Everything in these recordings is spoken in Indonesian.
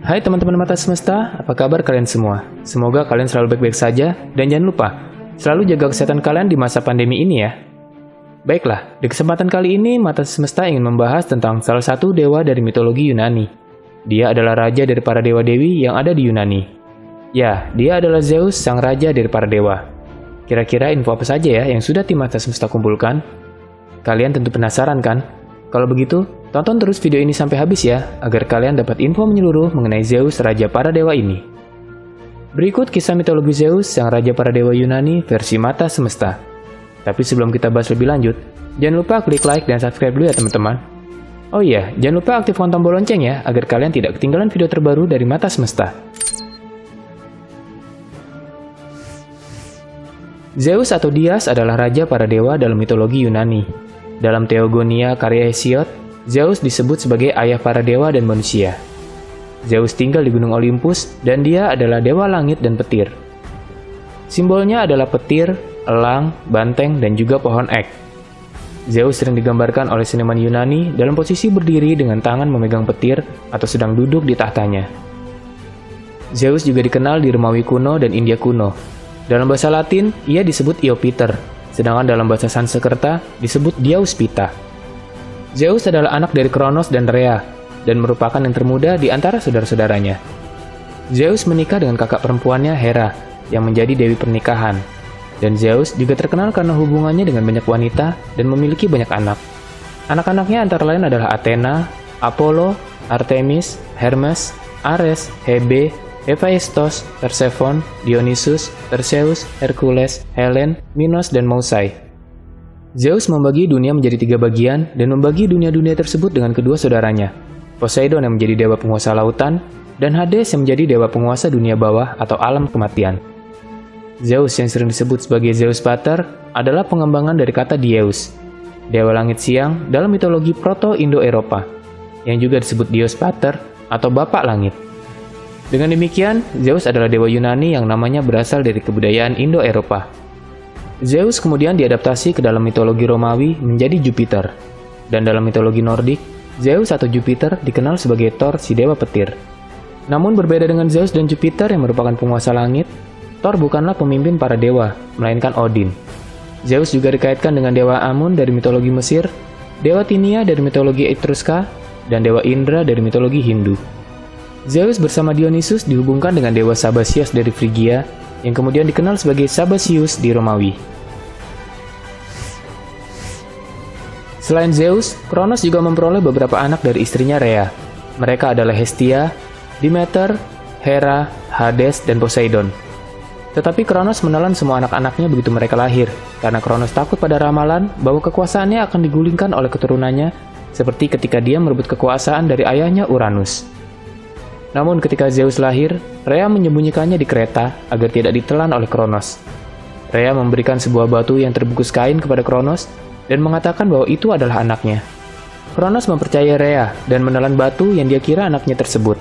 Hai teman-teman mata semesta, apa kabar kalian semua? Semoga kalian selalu baik-baik saja, dan jangan lupa, selalu jaga kesehatan kalian di masa pandemi ini ya. Baiklah, di kesempatan kali ini mata semesta ingin membahas tentang salah satu dewa dari mitologi Yunani. Dia adalah raja dari para dewa-dewi yang ada di Yunani. Ya, dia adalah Zeus, sang raja dari para dewa. Kira-kira info apa saja ya yang sudah tim mata semesta kumpulkan? Kalian tentu penasaran kan? Kalau begitu, tonton terus video ini sampai habis ya, agar kalian dapat info menyeluruh mengenai Zeus, raja para dewa ini. Berikut kisah mitologi Zeus, sang raja para dewa Yunani versi mata semesta. Tapi sebelum kita bahas lebih lanjut, jangan lupa klik like dan subscribe dulu ya teman-teman. Oh iya, jangan lupa aktifkan tombol lonceng ya, agar kalian tidak ketinggalan video terbaru dari mata semesta. Zeus atau Dias adalah raja para dewa dalam mitologi Yunani. Dalam Theogonia karya Hesiod, Zeus disebut sebagai ayah para dewa dan manusia. Zeus tinggal di Gunung Olympus dan dia adalah dewa langit dan petir. Simbolnya adalah petir, elang, banteng, dan juga pohon ek. Zeus sering digambarkan oleh seniman Yunani dalam posisi berdiri dengan tangan memegang petir atau sedang duduk di tahtanya. Zeus juga dikenal di Romawi kuno dan India kuno. Dalam bahasa Latin, ia disebut Iopeter, sedangkan dalam bahasa Sanskerta disebut Diauspita. Zeus adalah anak dari Kronos dan Rhea, dan merupakan yang termuda di antara saudara-saudaranya. Zeus menikah dengan kakak perempuannya Hera, yang menjadi dewi pernikahan. Dan Zeus juga terkenal karena hubungannya dengan banyak wanita dan memiliki banyak anak. Anak-anaknya antara lain adalah Athena, Apollo, Artemis, Hermes, Ares, Hebe, Hephaestus, Persephone, Dionysus, Perseus, Hercules, Helen, Minos, dan Mousai. Zeus membagi dunia menjadi 3 bagian dan membagi dunia-dunia tersebut dengan kedua saudaranya, Poseidon yang menjadi dewa penguasa lautan, dan Hades yang menjadi dewa penguasa dunia bawah atau alam kematian. Zeus yang sering disebut sebagai Zeus Pater adalah pengembangan dari kata Dieus, dewa langit siang dalam mitologi Proto-Indo-Eropa, yang juga disebut Dios Pater atau Bapak Langit. Dengan demikian, Zeus adalah dewa Yunani yang namanya berasal dari kebudayaan Indo-Eropa. Zeus kemudian diadaptasi ke dalam mitologi Romawi menjadi Jupiter. Dan dalam mitologi Nordik, Zeus atau Jupiter dikenal sebagai Thor si dewa petir. Namun berbeda dengan Zeus dan Jupiter yang merupakan penguasa langit, Thor bukanlah pemimpin para dewa, melainkan Odin. Zeus juga dikaitkan dengan dewa Amun dari mitologi Mesir, dewa Tinia dari mitologi Etruska, dan dewa Indra dari mitologi Hindu. Zeus bersama Dionysus dihubungkan dengan dewa Sabazios dari Frigia, yang kemudian dikenal sebagai Sabazius di Romawi. Selain Zeus, Kronos juga memperoleh beberapa anak dari istrinya Rhea. Mereka adalah Hestia, Demeter, Hera, Hades, dan Poseidon. Tetapi Kronos menelan semua anak-anaknya begitu mereka lahir, karena Kronos takut pada ramalan bahwa kekuasaannya akan digulingkan oleh keturunannya, seperti ketika dia merebut kekuasaan dari ayahnya Uranus. Namun ketika Zeus lahir, Rhea menyembunyikannya di kereta agar tidak ditelan oleh Kronos. Rhea memberikan sebuah batu yang terbungkus kain kepada Kronos dan mengatakan bahwa itu adalah anaknya. Kronos mempercayai Rhea dan menelan batu yang dia kira anaknya tersebut.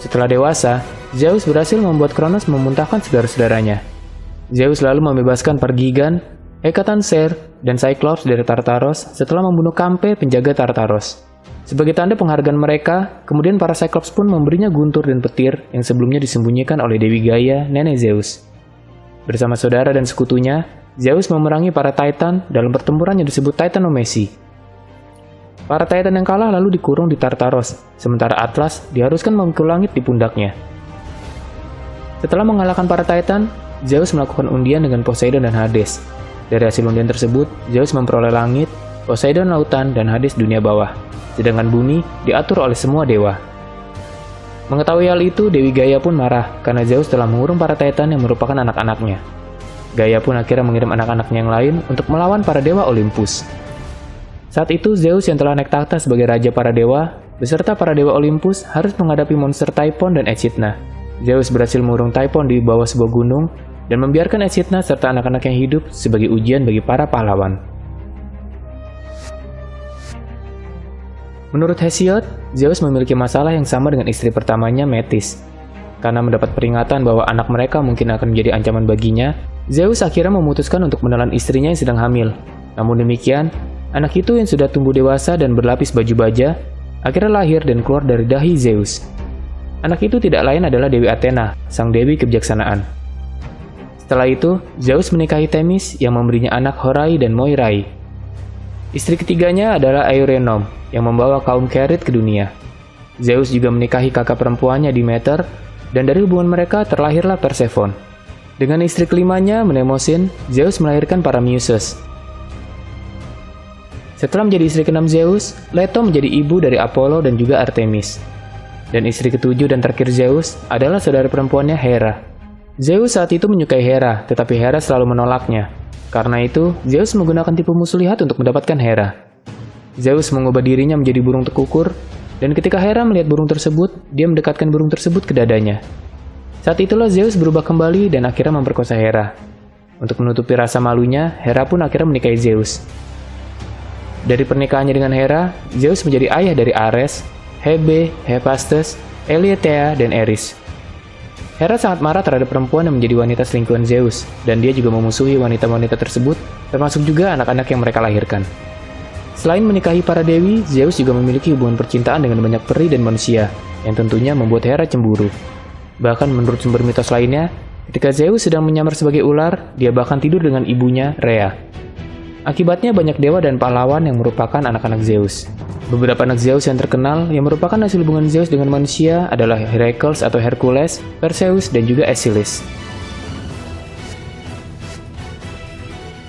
Setelah dewasa, Zeus berhasil membuat Kronos memuntahkan saudara-saudaranya. Zeus lalu membebaskan Pergigan, Hecatoncheir, dan Cyclops dari Tartaros setelah membunuh Campe penjaga Tartaros. Sebagai tanda penghargaan mereka, kemudian para Cyclops pun memberinya guntur dan petir yang sebelumnya disembunyikan oleh Dewi Gaia, nenek Zeus. Bersama saudara dan sekutunya, Zeus memerangi para Titan dalam pertempuran yang disebut Titanomachy. Para Titan yang kalah lalu dikurung di Tartaros, sementara Atlas diharuskan memikul langit di pundaknya. Setelah mengalahkan para Titan, Zeus melakukan undian dengan Poseidon dan Hades. Dari hasil undian tersebut, Zeus memperoleh langit, Poseidon lautan, dan Hades dunia bawah. Sedangkan bumi diatur oleh semua dewa. Mengetahui hal itu, Dewi Gaia pun marah karena Zeus telah mengurung para Titan yang merupakan anak-anaknya. Gaia pun akhirnya mengirim anak-anaknya yang lain untuk melawan para dewa Olympus. Saat itu, Zeus yang telah naik takhta sebagai raja para dewa, beserta para dewa Olympus harus menghadapi monster Typhon dan Echidna. Zeus berhasil mengurung Typhon di bawah sebuah gunung dan membiarkan Echidna serta anak-anak yang hidup sebagai ujian bagi para pahlawan. Menurut Hesiod, Zeus memiliki masalah yang sama dengan istri pertamanya Metis. Karena mendapat peringatan bahwa anak mereka mungkin akan menjadi ancaman baginya, Zeus akhirnya memutuskan untuk menelan istrinya yang sedang hamil. Namun demikian, anak itu yang sudah tumbuh dewasa dan berlapis baju baja, akhirnya lahir dan keluar dari dahi Zeus. Anak itu tidak lain adalah Dewi Athena, sang dewi kebijaksanaan. Setelah itu, Zeus menikahi Themis yang memberinya anak Horai dan Moirai. Istri ketiganya adalah Eurynom yang membawa kaum Kerit ke dunia. Zeus juga menikahi kakak perempuannya Demeter, dan dari hubungan mereka terlahirlah Persephone. Dengan istri kelimanya, Mnemosyne, Zeus melahirkan para Muses. Setelah menjadi istri keenam Zeus, Leto menjadi ibu dari Apollo dan juga Artemis. Dan istri ketujuh dan terakhir Zeus adalah saudara perempuannya Hera. Zeus saat itu menyukai Hera, tetapi Hera selalu menolaknya. Karena itu, Zeus menggunakan tipu muslihat untuk mendapatkan Hera. Zeus mengubah dirinya menjadi burung tekukur, dan ketika Hera melihat burung tersebut, dia mendekatkan burung tersebut ke dadanya. Saat itulah Zeus berubah kembali dan akhirnya memperkosa Hera. Untuk menutupi rasa malunya, Hera pun akhirnya menikahi Zeus. Dari pernikahannya dengan Hera, Zeus menjadi ayah dari Ares, Hebe, Hephaestus, Eleuthea, dan Eris. Hera sangat marah terhadap perempuan yang menjadi wanita selingkuhan Zeus, dan dia juga memusuhi wanita-wanita tersebut, termasuk juga anak-anak yang mereka lahirkan. Selain menikahi para dewi, Zeus juga memiliki hubungan percintaan dengan banyak peri dan manusia, yang tentunya membuat Hera cemburu. Bahkan menurut sumber mitos lainnya, ketika Zeus sedang menyamar sebagai ular, dia bahkan tidur dengan ibunya, Rhea. Akibatnya banyak dewa dan pahlawan yang merupakan anak-anak Zeus. Beberapa anak Zeus yang terkenal yang merupakan hasil hubungan Zeus dengan manusia adalah Heracles atau Hercules, Perseus, dan juga Aeschylus.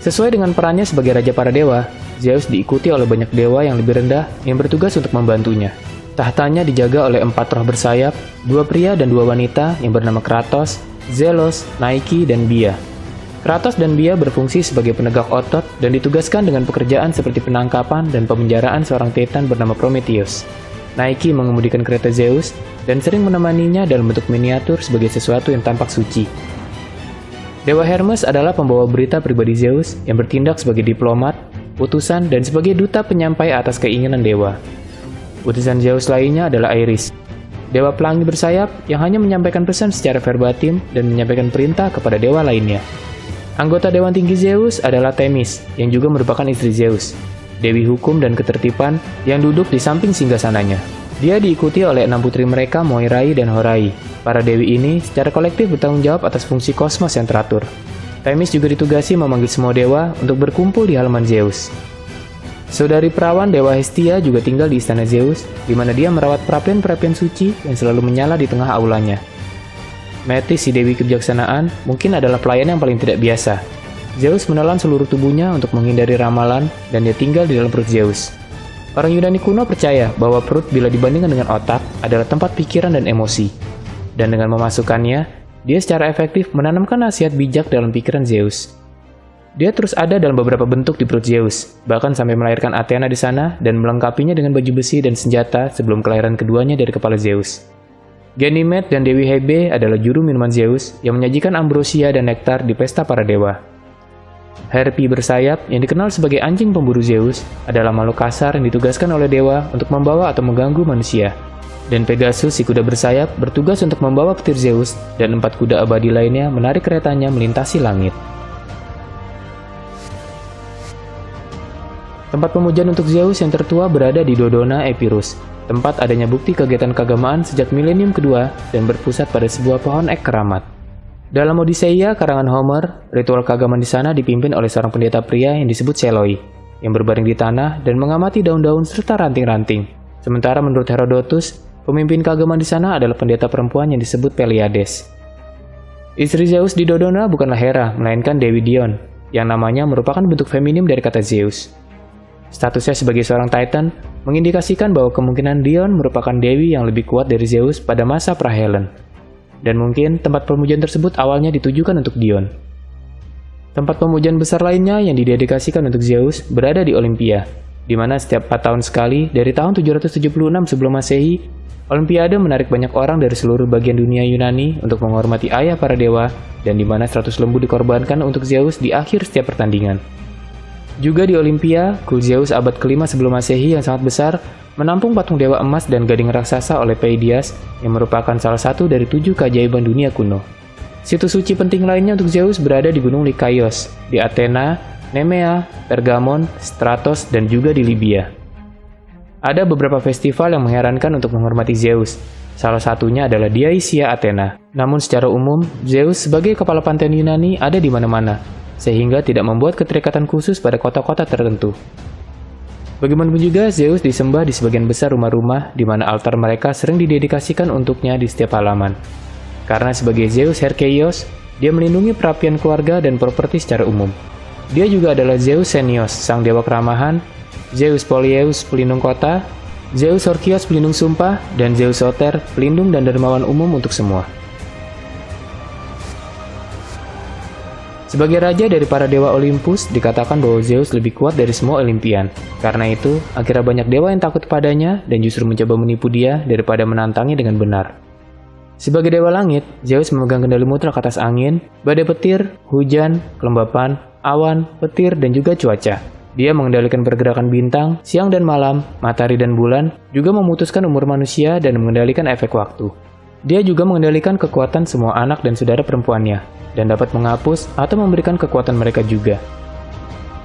Sesuai dengan perannya sebagai raja para dewa, Zeus diikuti oleh banyak dewa yang lebih rendah yang bertugas untuk membantunya. Tahtanya dijaga oleh 4 roh bersayap, 2 pria dan 2 wanita yang bernama Kratos, Zelos, Nike, dan Bia. Kratos dan Bia berfungsi sebagai penegak otot dan ditugaskan dengan pekerjaan seperti penangkapan dan pemenjaraan seorang Titan bernama Prometheus. Nike mengemudikan kereta Zeus dan sering menemaninya dalam bentuk miniatur sebagai sesuatu yang tampak suci. Dewa Hermes adalah pembawa berita pribadi Zeus yang bertindak sebagai diplomat, utusan, dan sebagai duta penyampai atas keinginan dewa. Utusan Zeus lainnya adalah Iris, dewa pelangi bersayap yang hanya menyampaikan pesan secara verbatim dan menyampaikan perintah kepada dewa lainnya. Anggota Dewan Tinggi Zeus adalah Themis, yang juga merupakan istri Zeus, dewi hukum dan ketertiban yang duduk di samping singgasananya. Dia diikuti oleh 6 putri mereka, Moirai dan Horai. Para dewi ini secara kolektif bertanggung jawab atas fungsi kosmos yang teratur. Themis juga ditugasi memanggil semua dewa untuk berkumpul di halaman Zeus. Saudari perawan Dewa Hestia juga tinggal di istana Zeus, di mana dia merawat perapian-perapian suci yang selalu menyala di tengah aulanya. Metis, si dewi kebijaksanaan, mungkin adalah pelayan yang paling tidak biasa. Zeus menelan seluruh tubuhnya untuk menghindari ramalan, dan dia tinggal di dalam perut Zeus. Orang Yunani kuno percaya bahwa perut bila dibandingkan dengan otak adalah tempat pikiran dan emosi. Dan dengan memasukkannya, dia secara efektif menanamkan nasihat bijak dalam pikiran Zeus. Dia terus ada dalam beberapa bentuk di perut Zeus, bahkan sampai melahirkan Athena di sana dan melengkapinya dengan baju besi dan senjata sebelum kelahiran keduanya dari kepala Zeus. Ganymede dan Dewi Hebe adalah juru minuman Zeus yang menyajikan ambrosia dan nektar di pesta para dewa. Harpy bersayap yang dikenal sebagai anjing pemburu Zeus adalah makhluk kasar yang ditugaskan oleh dewa untuk membawa atau mengganggu manusia. Dan Pegasus, si kuda bersayap, bertugas untuk membawa petir Zeus dan 4 kuda abadi lainnya menarik keretanya melintasi langit. Tempat pemujaan untuk Zeus yang tertua berada di Dodona Epirus, tempat adanya bukti kegiatan keagamaan sejak milenium kedua dan berpusat pada sebuah pohon ek keramat. Dalam Odisseia karangan Homer, ritual keagamaan di sana dipimpin oleh seorang pendeta pria yang disebut Seloi, yang berbaring di tanah dan mengamati daun-daun serta ranting-ranting. Sementara menurut Herodotus, pemimpin keagamaan di sana adalah pendeta perempuan yang disebut Pleiades. Istri Zeus di Dodona bukanlah Hera, melainkan Dewi Dion, yang namanya merupakan bentuk feminim dari kata Zeus. Statusnya sebagai seorang Titan mengindikasikan bahwa kemungkinan Dion merupakan dewi yang lebih kuat dari Zeus pada masa pra-Helen. Dan mungkin tempat pemujaan tersebut awalnya ditujukan untuk Dion. Tempat pemujaan besar lainnya yang didedikasikan untuk Zeus berada di Olympia, di mana setiap 4 tahun sekali dari tahun 776 sebelum Masehi, Olimpiade menarik banyak orang dari seluruh bagian dunia Yunani untuk menghormati ayah para dewa, dan di mana 100 lembu dikorbankan untuk Zeus di akhir setiap pertandingan. Juga di Olympia, kul Zeus abad ke-5 sebelum Masehi yang sangat besar menampung patung dewa emas dan gading raksasa oleh Peidias yang merupakan salah satu dari 7 keajaiban dunia kuno. Situs suci penting lainnya untuk Zeus berada di Gunung Likaios, di Athena, Nemea, Pergamon, Stratos, dan juga di Libya. Ada beberapa festival yang mengherankan untuk menghormati Zeus. Salah satunya adalah Diaisia Athena. Namun secara umum, Zeus sebagai kepala pantheon Yunani ada di mana-mana, sehingga tidak membuat keterikatan khusus pada kota-kota tertentu. Bagaimanapun juga, Zeus disembah di sebagian besar rumah-rumah di mana altar mereka sering didedikasikan untuknya di setiap halaman. Karena sebagai Zeus Herkeios, dia melindungi perapian keluarga dan properti secara umum. Dia juga adalah Zeus Xenios, sang dewa keramahan, Zeus Polyeus, pelindung kota, Zeus Orkios, pelindung sumpah, dan Zeus Soter, pelindung dan dermawan umum untuk semua. Sebagai raja dari para dewa Olympus, dikatakan bahwa Zeus lebih kuat dari semua Olympian. Karena itu, akhirnya banyak dewa yang takut padanya dan justru mencoba menipu dia daripada menantangnya dengan benar. Sebagai dewa langit, Zeus memegang kendali mutlak atas angin, badai petir, hujan, kelembapan, awan, petir, dan juga cuaca. Dia mengendalikan pergerakan bintang, siang dan malam, matahari dan bulan, juga memutuskan umur manusia dan mengendalikan efek waktu. Dia juga mengendalikan kekuatan semua anak dan saudara perempuannya, dan dapat menghapus atau memberikan kekuatan mereka juga.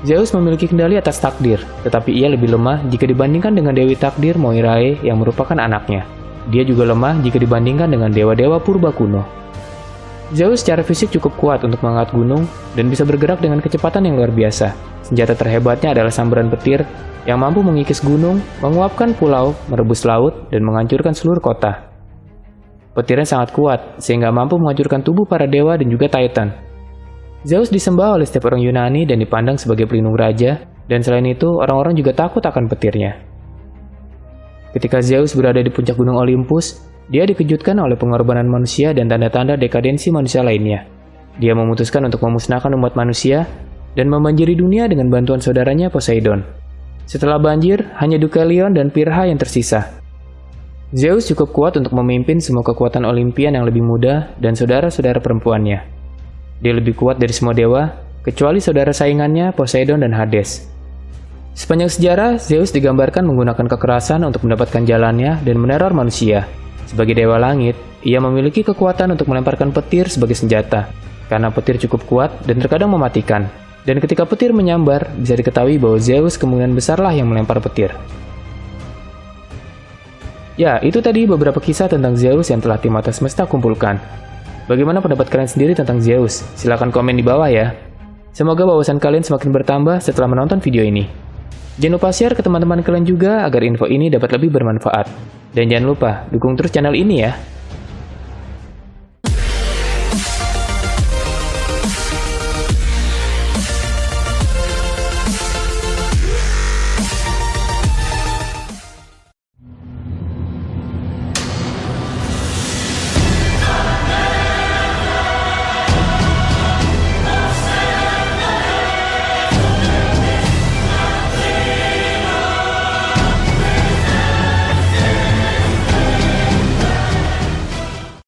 Zeus memiliki kendali atas takdir, tetapi ia lebih lemah jika dibandingkan dengan Dewi Takdir Moirae yang merupakan anaknya. Dia juga lemah jika dibandingkan dengan dewa-dewa purba kuno. Zeus secara fisik cukup kuat untuk mengangkat gunung dan bisa bergerak dengan kecepatan yang luar biasa. Senjata terhebatnya adalah sambaran petir yang mampu mengikis gunung, menguapkan pulau, merebus laut, dan menghancurkan seluruh kota. Petirnya sangat kuat, sehingga mampu menghancurkan tubuh para dewa dan juga Titan. Zeus disembah oleh setiap orang Yunani dan dipandang sebagai pelindung raja, dan selain itu, orang-orang juga takut akan petirnya. Ketika Zeus berada di puncak gunung Olympus, dia dikejutkan oleh pengorbanan manusia dan tanda-tanda dekadensi manusia lainnya. Dia memutuskan untuk memusnahkan umat manusia dan membanjiri dunia dengan bantuan saudaranya Poseidon. Setelah banjir, hanya Deucalion dan Pirha yang tersisa. Zeus cukup kuat untuk memimpin semua kekuatan Olympian yang lebih muda dan saudara-saudara perempuannya. Dia lebih kuat dari semua dewa, kecuali saudara saingannya Poseidon dan Hades. Sepanjang sejarah, Zeus digambarkan menggunakan kekerasan untuk mendapatkan jalannya dan meneror manusia. Sebagai dewa langit, ia memiliki kekuatan untuk melemparkan petir sebagai senjata, karena petir cukup kuat dan terkadang mematikan. Dan ketika petir menyambar, bisa diketahui bahwa Zeus kemungkinan besarlah yang melempar petir. Ya, itu tadi beberapa kisah tentang Zeus yang telah tim Atas Semesta kumpulkan. Bagaimana pendapat kalian sendiri tentang Zeus? Silahkan komen di bawah ya. Semoga wawasan kalian semakin bertambah setelah menonton video ini. Jangan lupa share ke teman-teman kalian juga agar info ini dapat lebih bermanfaat. Dan jangan lupa dukung terus channel ini ya.